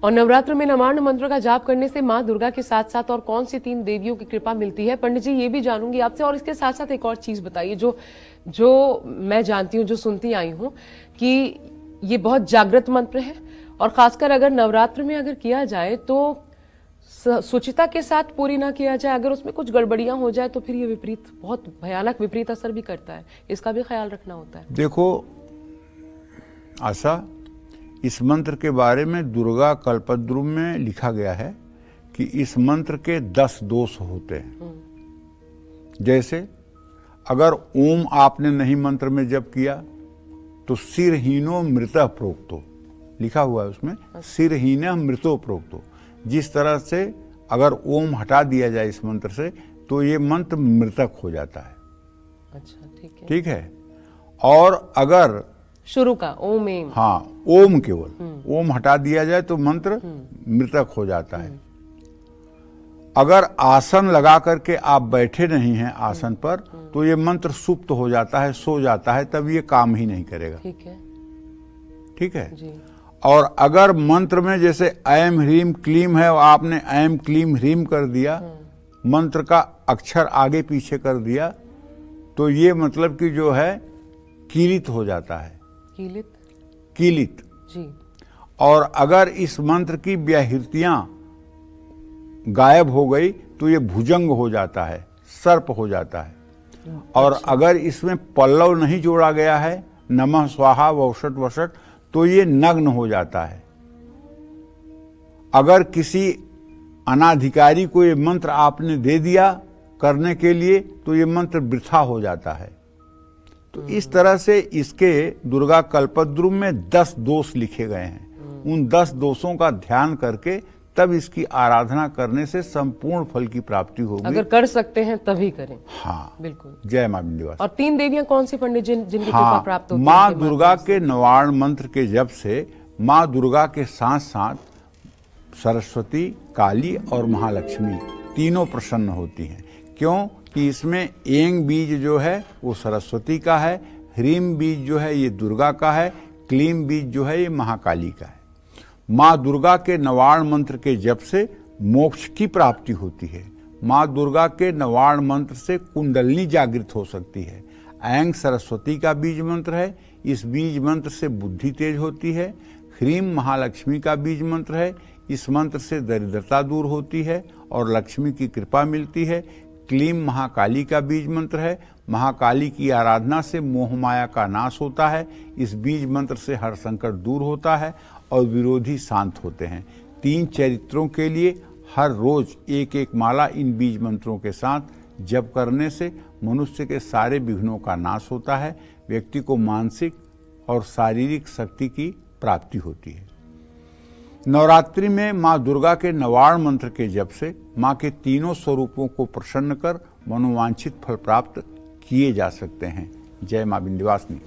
और नवरात्र में नवार्ण मंत्र का जाप करने से मां दुर्गा के साथ साथ और कौन सी 3 देवियों की कृपा मिलती है? पंडित जी ये भी जानूंगी आपसे, और इसके साथ साथ एक और चीज बताइए जो मैं जानती हूँ, जो सुनती आई हूँ कि ये बहुत जागृत मंत्र है और खासकर अगर नवरात्र में अगर किया जाए तो सुचिता के साथ पूरी ना किया जाए, अगर उसमें कुछ गड़बड़ियां हो जाए तो फिर ये विपरीत, बहुत भयानक विपरीत असर भी करता है। इसका भी ख्याल रखना होता है। देखो आशा, इस मंत्र के बारे में दुर्गा कल्पद्रुम में लिखा गया है कि इस मंत्र के 10 दोष होते हैं। जैसे अगर ओम आपने नहीं मंत्र में जप किया तो सिरहीनो मृतः प्रोक्तो लिखा हुआ है उसमें, सिरहीन मृतो प्रोक्तो। जिस तरह से अगर ओम हटा दिया जाए इस मंत्र से तो ये मंत्र मृतक हो जाता है। अच्छा, ठीक है। और अगर शुरू का ओम एम, हाँ, ओम केवल ओम हटा दिया जाए तो मंत्र मृतक हो जाता है। अगर आसन लगा करके आप बैठे नहीं हैं आसन पर तो ये मंत्र सुप्त हो जाता है, सो जाता है, तब ये काम ही नहीं करेगा। ठीक है जी। और अगर मंत्र में जैसे ऐम ह्रीम क्लीम है और आपने ऐम क्लीम ह्रीम कर दिया, मंत्र का अक्षर आगे पीछे कर दिया, तो ये मतलब कि जो है कीलित हो जाता है। कीलित जी। और अगर इस मंत्र की व्याहृतियां गायब हो गई तो ये भुजंग हो जाता है, सर्प हो जाता है। और अगर इसमें पल्लव नहीं जोड़ा गया है, नमः स्वाहा वौषट वषट, तो ये नग्न हो जाता है। अगर किसी अनाधिकारी को ये मंत्र आपने दे दिया करने के लिए तो ये मंत्र वृथा हो जाता है। तो इस तरह से इसके दुर्गा कल्पद्रुम में 10 दोष लिखे गए हैं। उन 10 दोषों का ध्यान करके तब इसकी आराधना करने से संपूर्ण फल की प्राप्ति होगी। अगर कर सकते हैं तभी करें। हाँ, बिल्कुल। जय मां विंध्यवासिनी। और 3 देवियां कौन सी पंडित जिनकी कृपा प्राप्त होती है? मां दुर्गा के नवार्ण मंत्र के जप से मां दुर्गा के साथ साथ सरस्वती, काली और महालक्ष्मी तीनों प्रसन्न होती हैं। क्यों कि इसमें एंग बीज जो है वो सरस्वती का है, ह्रीम बीज जो है ये दुर्गा का है, क्लीम बीज जो है ये महाकाली का है। माँ दुर्गा के नवार्ण मंत्र के जप से मोक्ष की प्राप्ति होती है। माँ दुर्गा के नवार्ण मंत्र से कुंडलनी जागृत हो सकती है। ऐंग सरस्वती का बीज मंत्र है, इस बीज मंत्र से बुद्धि तेज होती है। ह्रीम महालक्ष्मी का बीज मंत्र है, इस मंत्र से दरिद्रता दूर होती है और लक्ष्मी की कृपा मिलती है। क्लीम महाकाली का बीज मंत्र है, महाकाली की आराधना से मोह माया का नाश होता है। इस बीज मंत्र से हर संकट दूर होता है और विरोधी शांत होते हैं। 3 चरित्रों के लिए हर रोज एक एक माला इन बीज मंत्रों के साथ जप करने से मनुष्य के सारे विघ्नों का नाश होता है। व्यक्ति को मानसिक और शारीरिक शक्ति की प्राप्ति होती है। नवरात्रि में माँ दुर्गा के नवार्ण मंत्र के जप से माँ के तीनों स्वरूपों को प्रसन्न कर मनोवांछित फल प्राप्त किए जा सकते हैं। जय माँ विंध्यवासिनी।